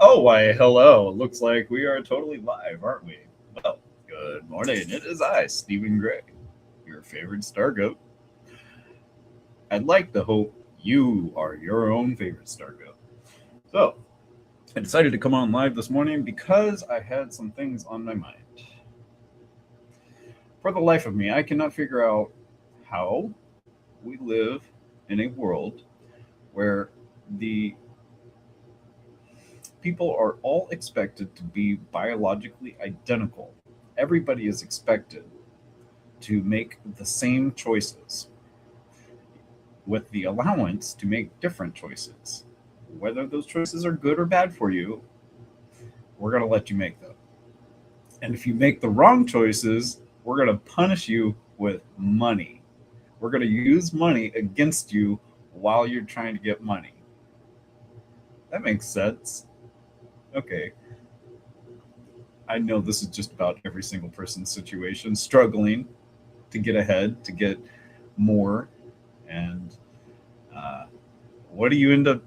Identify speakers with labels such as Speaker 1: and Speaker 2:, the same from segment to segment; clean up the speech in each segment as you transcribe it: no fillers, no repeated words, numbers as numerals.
Speaker 1: Oh, why, hello. Looks like we are totally live, aren't we? Well, good morning. It is I, Stephen Gray, your favorite Star Goat. I'd like to hope you are your own favorite Star Goat. So, I decided to come on live this morning because I had some things on my mind. For the life of me, I cannot figure out how we live in a world where the people are all expected to be biologically identical. Everybody is expected to make the same choices with the allowance to make different choices. Whether those choices are good or bad for you, we're going to let you make them. And if you make the wrong choices, we're going to punish you with money. We're going to use money against you while you're trying to get money. That makes sense. Okay. I know this is just about every single person's situation, struggling to get ahead, to get more. And what do you end up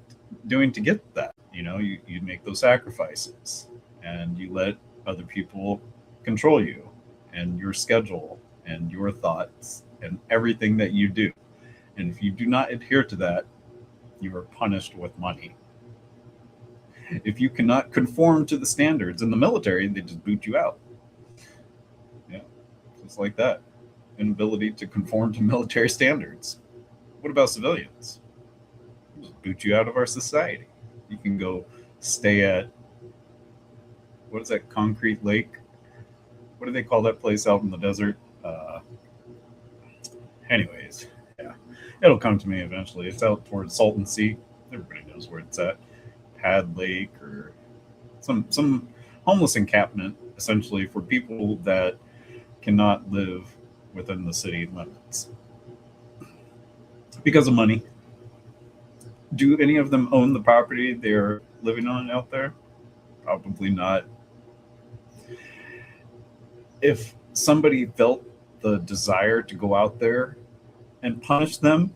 Speaker 1: doing to get that? You make those sacrifices and you let other people control you and your schedule and your thoughts and everything that you do. And if you do not adhere to that, you are punished with money. If you cannot conform to the standards in the military, they just boot you out. Yeah, just like that. Inability to conform to military standards. What about civilians? Just boot you out of our society. You can go stay at, what is that, Concrete Lake? What do they call that place out in the desert? Anyways, yeah, it'll come to me eventually. It's out towards Salton Sea. Everybody knows where it's at. Pad Lake, or some homeless encampment, essentially for people that cannot live within the city limits because of money. Do any of them own the property they're living on out there? Probably not. If somebody felt the desire to go out there and punish them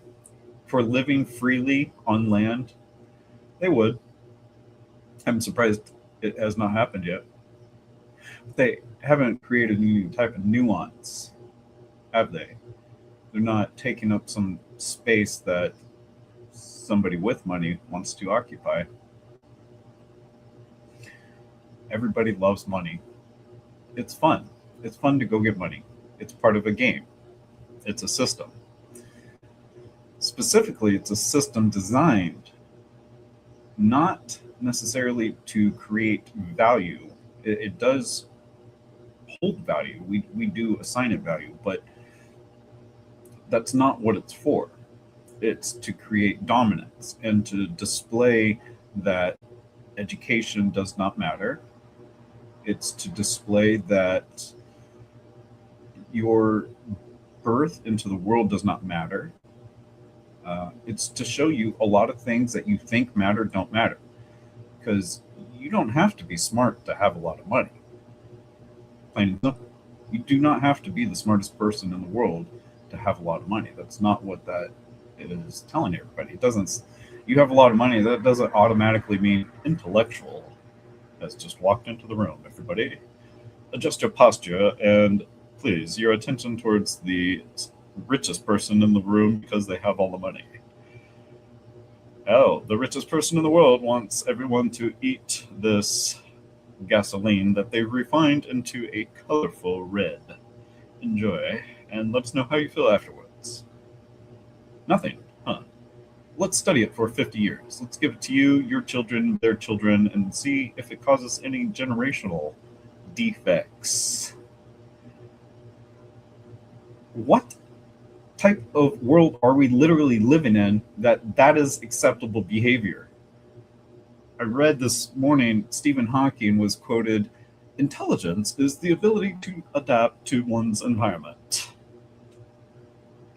Speaker 1: for living freely on land, they would. I'm surprised it has not happened yet. They haven't created any type of nuance, have they? They're not taking up some space that somebody with money wants to occupy. Everybody loves money. It's fun. It's fun to go get money. It's part of a game. It's a system. Specifically, it's a system designed not necessarily to create value. It does hold value. We do assign it value, but that's not what it's for. It's to create dominance and to display that education does not matter. It's to display that your birth into the world does not matter. It's to show you a lot of things that you think matter don't matter. Because you don't have to be smart to have a lot of money. Plain and simple. You do not have to be the smartest person in the world to have a lot of money. That's not what that is telling everybody. It doesn't. You have a lot of money. That doesn't automatically mean intellectual. That's just walked into the room. Everybody, adjust your posture and please your attention towards the richest person in the room because they have all the money. Oh, the richest person in the world wants everyone to eat this gasoline that they've refined into a colorful red. Enjoy, and let us know how you feel afterwards. Nothing, huh? Let's study it for 50 years. Let's give it to you, your children, their children, and see if it causes any generational defects. What type of world are we literally living in that is acceptable behavior? I read this morning Stephen Hawking was quoted, "Intelligence is the ability to adapt to one's environment."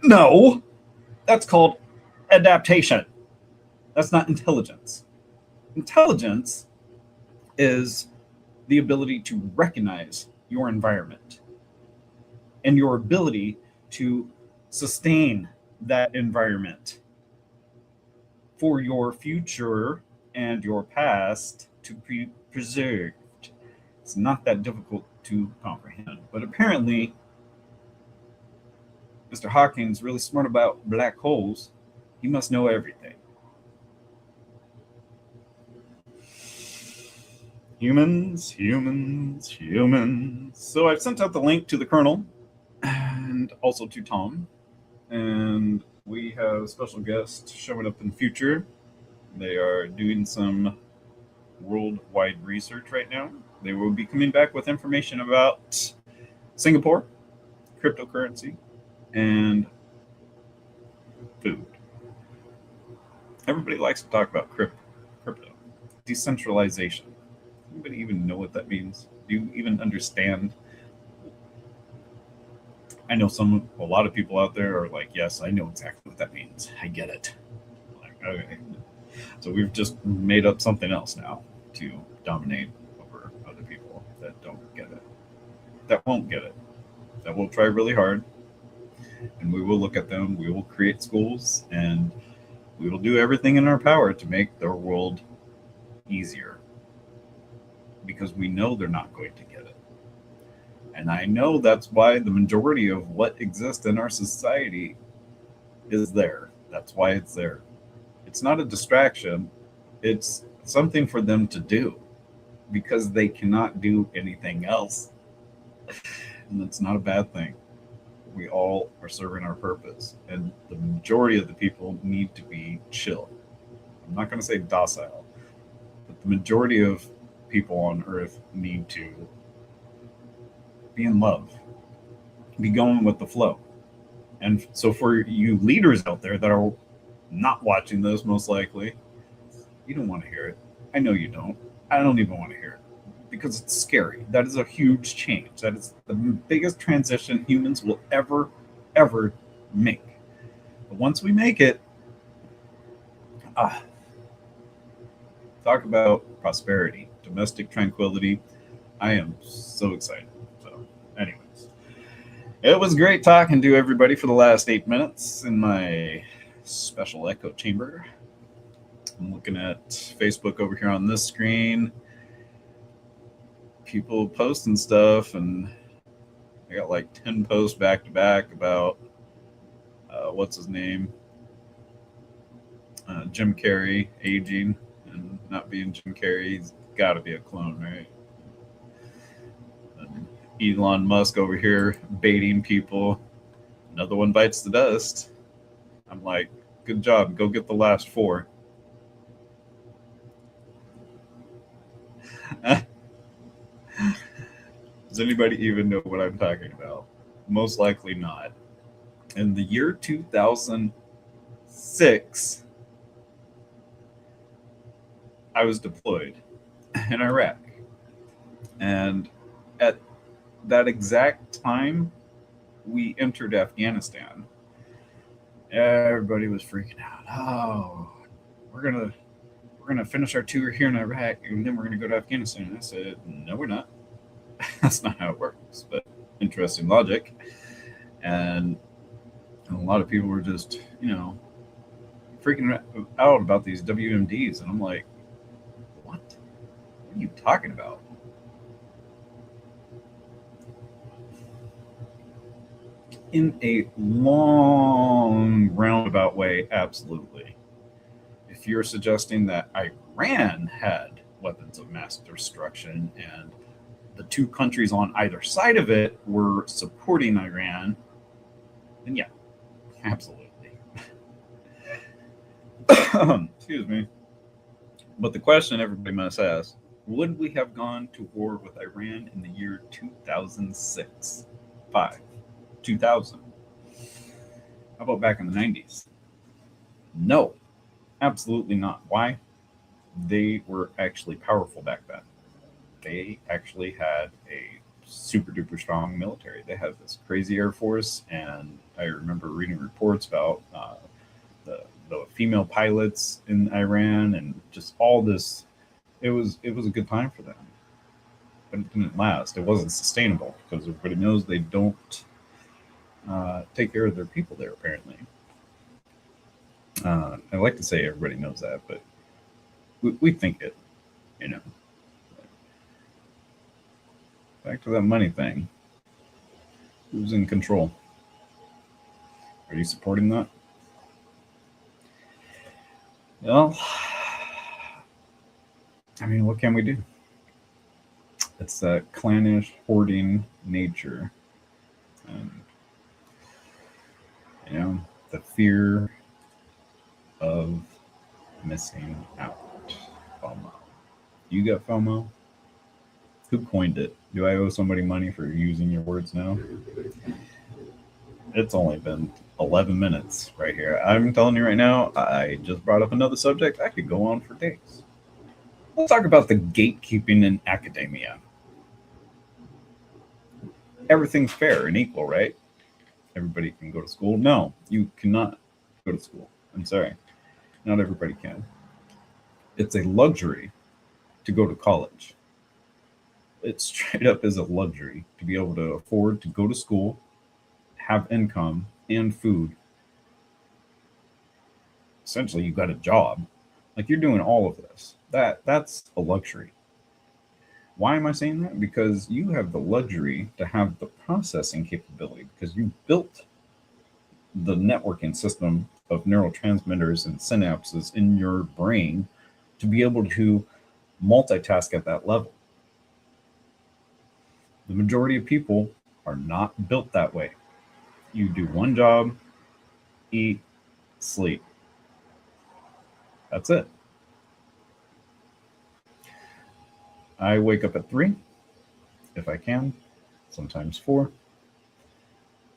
Speaker 1: No, that's called adaptation. That's not intelligence. Intelligence is the ability to recognize your environment and your ability to sustain that environment for your future and your past to be preserved. It's not that difficult to comprehend. But apparently, Mr. Hawking's really smart about black holes. He must know everything. Humans, humans, humans. So I've sent out the link to the Colonel and also to Tom. And we have special guests showing up in the future. They are doing some worldwide research right now. They will be coming back with information about Singapore, cryptocurrency, and food. Everybody likes to talk about crypto, decentralization. Anybody even know what that means? Do you even understand? I know a lot of people out there are like, yes, I know exactly what that means. I get it. Like, okay. So we've just made up something else now to dominate over other people that don't get it, that won't get it, that will try really hard. And we will look at them, we will create schools, and we will do everything in our power to make their world easier because we know they're not going to get it. And I know that's why the majority of what exists in our society is there. That's why it's there. It's not a distraction, it's something for them to do because they cannot do anything else. And that's not a bad thing. We all are serving our purpose, and the majority of the people need to be chill. I'm not going to say docile, but the majority of people on earth need to be in love, be going with the flow. And so, for you leaders out there that are not watching this, most likely, you don't want to hear it. I know you don't. I don't even want to hear it because it's scary. That is a huge change. That is the biggest transition humans will ever make. But once we make it, talk about prosperity, domestic tranquility. I am so excited. So, anyways, it was great talking to everybody for the last 8 minutes in my special echo chamber. I'm looking at Facebook over here on this screen. People posting stuff, and I got like 10 posts back to back about what's his name? Jim Carrey aging and not being Jim Carrey. He's got to be a clone, right? And Elon Musk over here baiting people. Another one bites the dust. I'm like, good job. Go get the last 4. Does anybody even know what I'm talking about? Most likely not. In the year 2006, I was deployed in Iraq. And at that exact time, we entered Afghanistan. Everybody was freaking out. Oh, we're gonna finish our tour here in Iraq, and then we're gonna go to Afghanistan. And I said, no, we're not. That's not how it works. But interesting logic. And a lot of people were just, freaking out about these WMDs. And I'm like, what? What are you talking about? In a long roundabout way, absolutely. If you're suggesting that Iran had weapons of mass destruction and the two countries on either side of it were supporting Iran, then yeah, absolutely. Excuse me. But the question everybody must ask, would we have gone to war with Iran in the year 2006? 2000? How about back in the 90s? No, absolutely not. Why? They were actually powerful back then. They actually had a super duper strong military. They had this crazy air force, and I remember reading reports about the female pilots in Iran and just all this. It was a good time for them, but it didn't last. It wasn't sustainable because everybody knows they don't take care of their people there, apparently. I like to say everybody knows that, but we think it, you know. Back to that money thing. Who's in control? Are you supporting that? Well, I mean, what can we do? It's that clannish, hoarding nature. And, the fear of missing out. FOMO. You got FOMO? Who coined it? Do I owe somebody money for using your words now? It's only been 11 minutes right here. I'm telling you right now, I just brought up another subject. I could go on for days. Let's talk about the gatekeeping in academia. Everything's fair and equal, right? Everybody can go to school. No, you cannot go to school. I'm sorry. Not everybody can. It's a luxury to go to college. It straight up is a luxury to be able to afford to go to school, have income and food. Essentially, you got a job. Like you're doing all of this. That's a luxury. Why am I saying that? Because you have the luxury to have the processing capability because you built the networking system of neurotransmitters and synapses in your brain to be able to multitask at that level. The majority of people are not built that way. You do one job, eat, sleep. That's it. I wake up at 3 if I can, sometimes 4,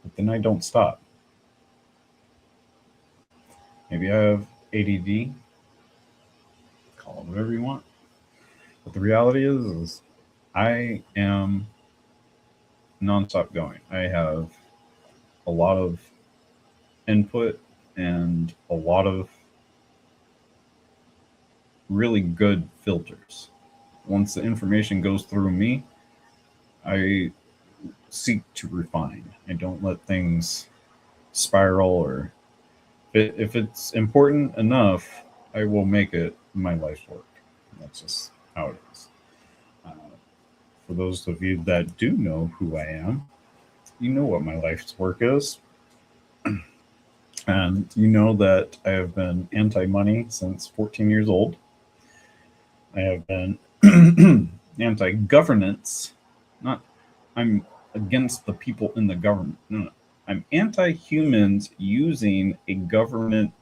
Speaker 1: but then I don't stop. Maybe I have ADD, call it whatever you want. But the reality is I am nonstop going. I have a lot of input and a lot of really good filters. Once the information goes through me, I seek to refine. I don't let things spiral, or if it's important enough, I will make it my life's work. That's just how it is. For those of you that do know who I am, you know what my life's work is. And you know that I have been anti money since 14 years old. I have been anti governance. Not, I'm against the people in the government. No. I'm anti humans using a government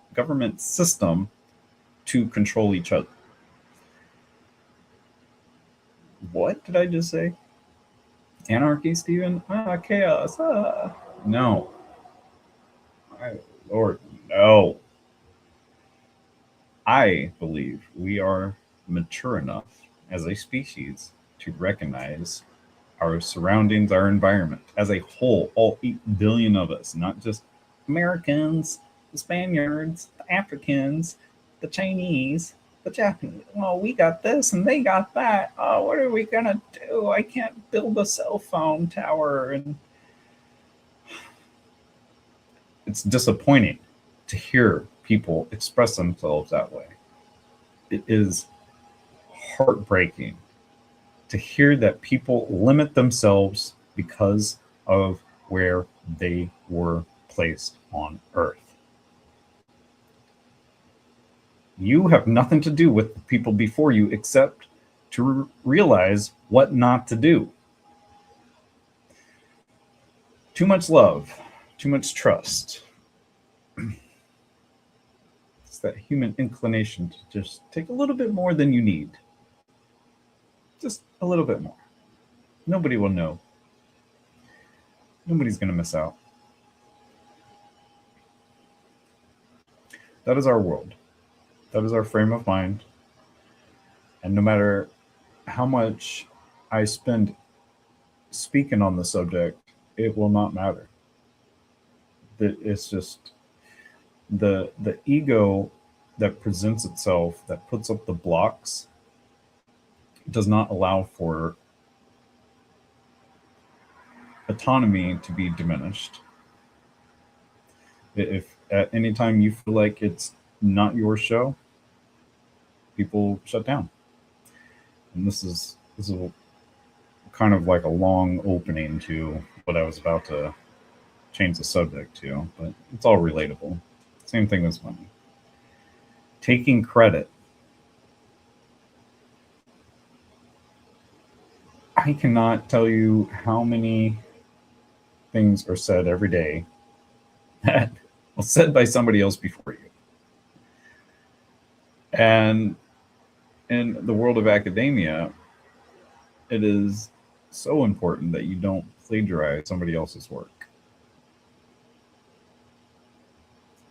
Speaker 1: system to control each other. What did I just say? Anarchy, Stephen? Chaos. No. Lord, no. I believe we are mature enough as a species to recognize our surroundings, our environment as a whole, all 8 billion of us, not just Americans, the Spaniards, the Africans, the Chinese, the Japanese. Well, we got this and they got that. Oh, what are we going to do? I can't build a cell phone tower. And it's disappointing to hear people express themselves that way. It is heartbreaking to hear that people limit themselves because of where they were placed on Earth. You have nothing to do with the people before you except to realize what not to do. Too much love, too much trust. It's that human inclination to just take a little bit more than you need. Just a little bit more. Nobody will know. Nobody's going to miss out. That is our world. That is our frame of mind. And no matter how much I spend speaking on the subject, it will not matter. It's just the ego that presents itself, that puts up the blocks, does not allow for autonomy to be diminished. If at any time you feel like it's not your show, people shut down. And this is kind of like a long opening to what I was about to change the subject to, but it's all relatable. Same thing as money. Taking credit. I cannot tell you how many things are said every day that was said by somebody else before you. And in the world of academia, it is so important that you don't plagiarize somebody else's work.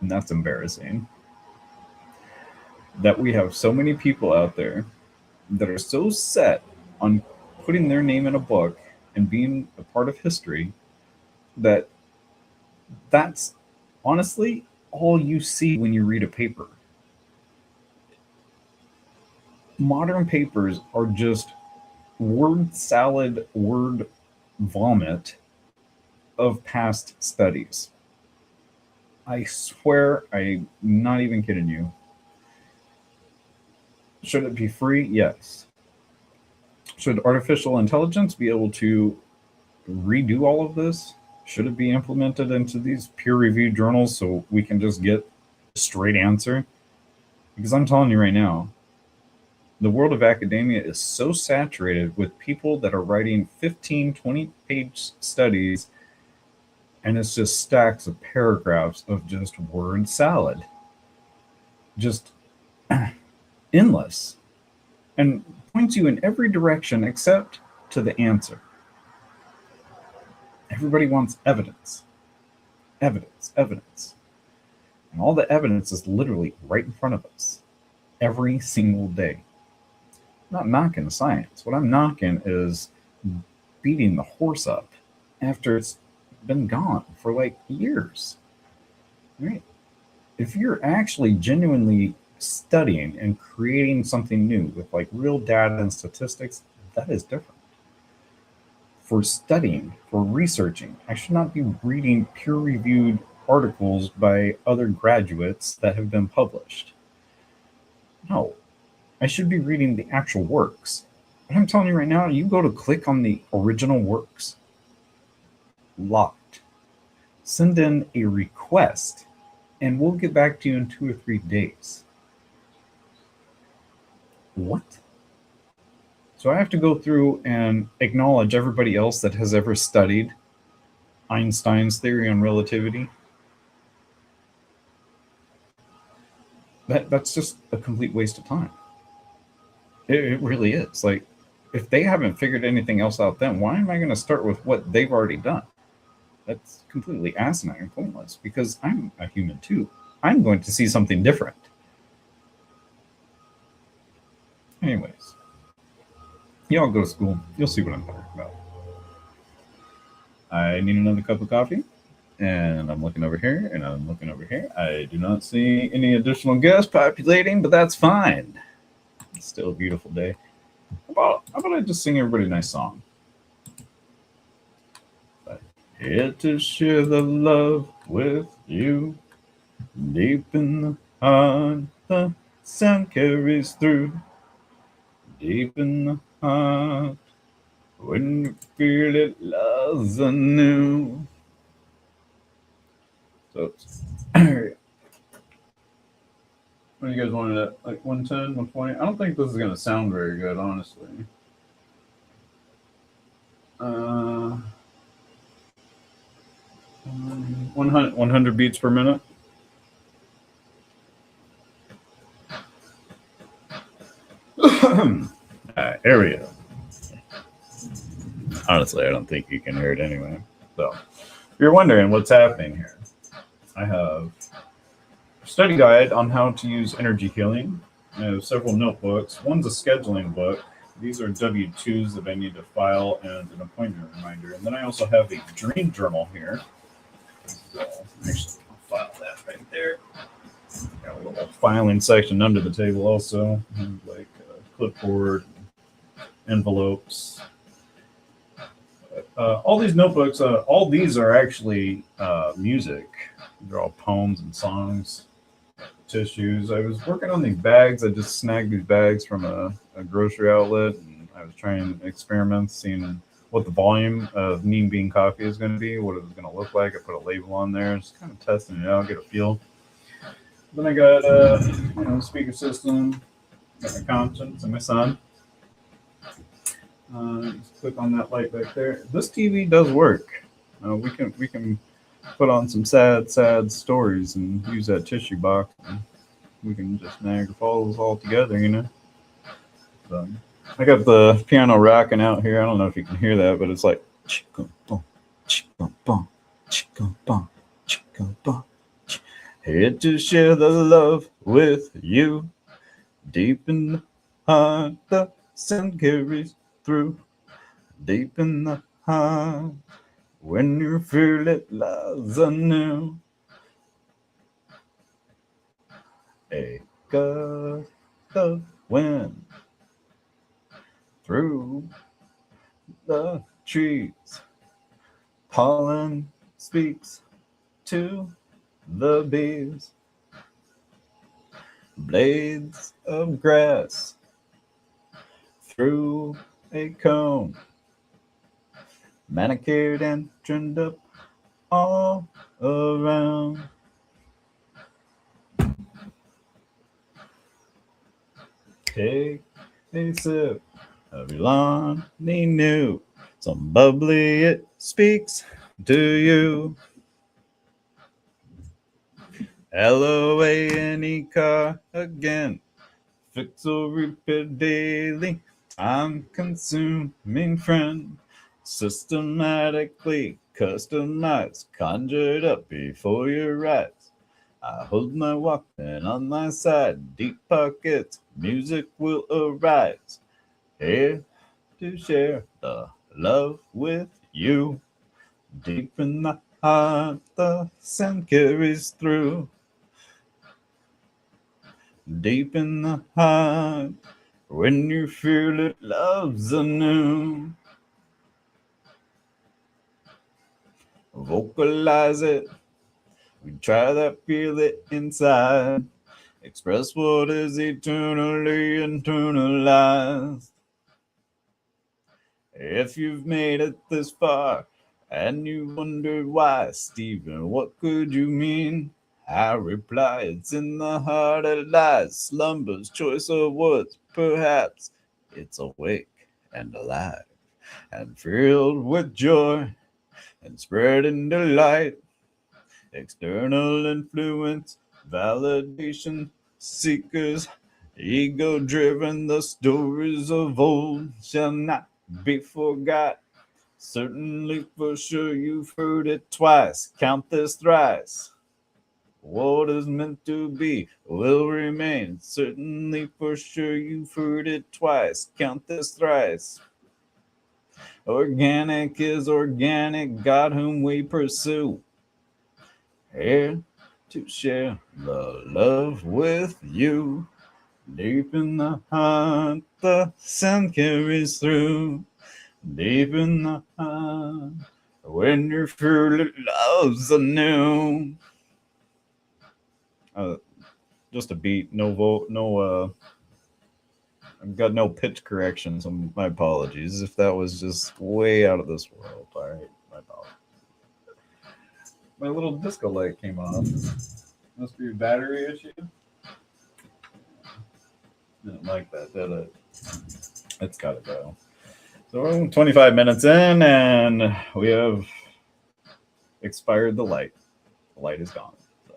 Speaker 1: And that's embarrassing. That we have so many people out there that are so set on putting their name in a book and being a part of history that that's honestly all you see when you read a paper. Modern papers are just word salad, word vomit of past studies. I swear, I'm not even kidding you. Should it be free? Yes. Should artificial intelligence be able to redo all of this? Should it be implemented into these peer reviewed journals so we can just get a straight answer? Because I'm telling you right now, the world of academia is so saturated with people that are writing 15, 20-page studies, and it's just stacks of paragraphs of just word salad. Just endless. And points you in every direction except to the answer. Everybody wants evidence. Evidence, evidence. And all the evidence is literally right in front of us every single day. I'm not knocking science. What I'm knocking is beating the horse up after it's been gone for like years. Right? If you're actually genuinely studying and creating something new with like real data and statistics, that is different. For studying, for researching, I should not be reading peer reviewed articles by other graduates that have been published. No, I should be reading the actual works. But I'm telling you right now, you go to click on the original works, locked. Send in a request, and we'll get back to you in 2 or 3 days. What? So I have to go through and acknowledge everybody else that has ever studied Einstein's theory on relativity. That's just a complete waste of time. It really is. Like, if they haven't figured anything else out then, why am I going to start with what they've already done? That's completely asinine and pointless because I'm a human too. I'm going to see something different. Anyways, y'all go to school. You'll see what I'm talking about. I need another cup of coffee. And I'm looking over here and I'm looking over here. I do not see any additional guests populating, but that's fine. It's still a beautiful day. How about I just sing everybody a nice song? Here to share the love with you. Deep in the heart, the sound carries through. Deep in the heart, when you feel it, love's anew. So, what do you guys wanted at? Like 110, 120? I don't think this is going to sound very good, honestly. 100 beats per minute. There we go. Honestly, I don't think you can hear it anyway. So, if you're wondering what's happening here, I have a study guide on how to use energy healing. I have several notebooks. One's a scheduling book. These are W-2s that I need to file and an appointment reminder. And then I also have a dream journal here. So actually, I'll file that right there. Got a little filing section under the table also, like clipboard, envelopes. All these notebooks, all these are actually music. They're all poems and songs, tissues. I was working on these bags. I just snagged these bags from a grocery outlet, and I was trying experiments, seeing what the volume of Mean Bean coffee is going to be, what it was going to look like. I put a label on there, just kind of testing it out, get a feel. Then I got speaker system, got my conscience and my son. Just click on that light back there. This TV does work. We can put on some sad stories and use that tissue box. And we can just Niagara Falls all together, you know. So, I got the piano rocking out here. I don't know if you can hear that, but it's like chicka bum, chicka bum, chicka bum, chicka bum. Here to share the love with you. Deep in the heart, the sound carries through. Deep in the heart, when you feel it, love's anew. A gust of wind through the trees. Pollen speaks to the bees. Blades of grass through a cone. Manicured and trimmed up all around. Take a sip of your Lonnie New. Some bubbly it speaks to you. L-O-A-N-E car again. Fix or repair daily. Time consuming friend. Systematically customized. Conjured up before your eyes. I hold my Walkman on my side. Deep pockets. Music will arise. Here to share the love with you. Deep in the heart, the sound carries through. Deep in the heart, when you feel it, love's anew. Vocalize it. We try that, feel it inside. Express what is eternally internalized. If you've made it this far and you wondered why, Stephen, what could you mean? I reply, it's in the heart it lies. Slumber's choice of words, perhaps. It's awake and alive and filled with joy and spreading delight. External influence, validation seekers, ego driven, the stories of old shall not be forgot. Certainly for sure you've heard it twice. Count this thrice. What is meant to be will remain. Certainly for sure you've heard it twice. Count this thrice. Organic is organic, God whom we pursue. Here to share the love with you. Deep in the heart, the sound carries through. Deep in the heart, when you feel it, love's anew. Just a beat, I've got no pitch corrections. My apologies if that was just way out of this world. All right, my apologies. My little disco light came on. Must be a battery issue. Didn't like that, did it? It's got to go. So we're 25 minutes in, and we have expired the light. The light is gone. So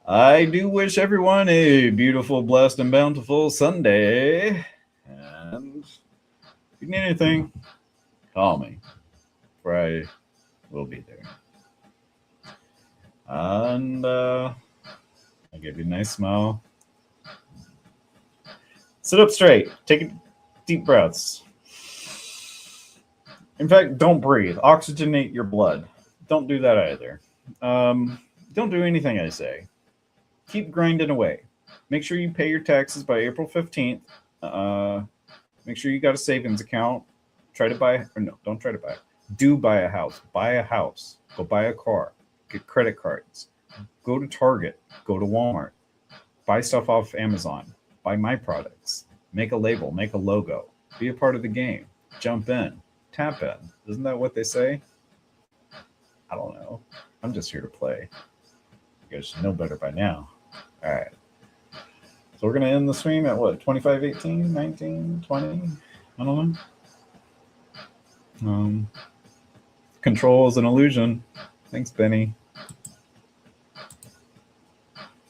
Speaker 1: I do wish everyone a beautiful, blessed, and bountiful Sunday. And if you need anything, call me, for I will be there. And I give you a nice smile. Sit up straight. Take deep breaths. In fact, don't breathe. Oxygenate your blood. Don't do that either. Don't do anything I say. Keep grinding away. Make sure you pay your taxes by April 15th. Make sure you got a savings account. Try to buy, or no, don't try to buy. Do buy a house. Buy a house. Go buy a car. get credit cards, go to Target, go to Walmart, buy stuff off Amazon, buy my products, make a label, make a logo, be a part of the game, jump in, tap in. Isn't that what they say? I don't know. I'm just here to play. You guys should know better by now. All right. So we're going to end the stream at what? 25, 18, 19, 20? I don't know. Control is an illusion. Thanks, Benny.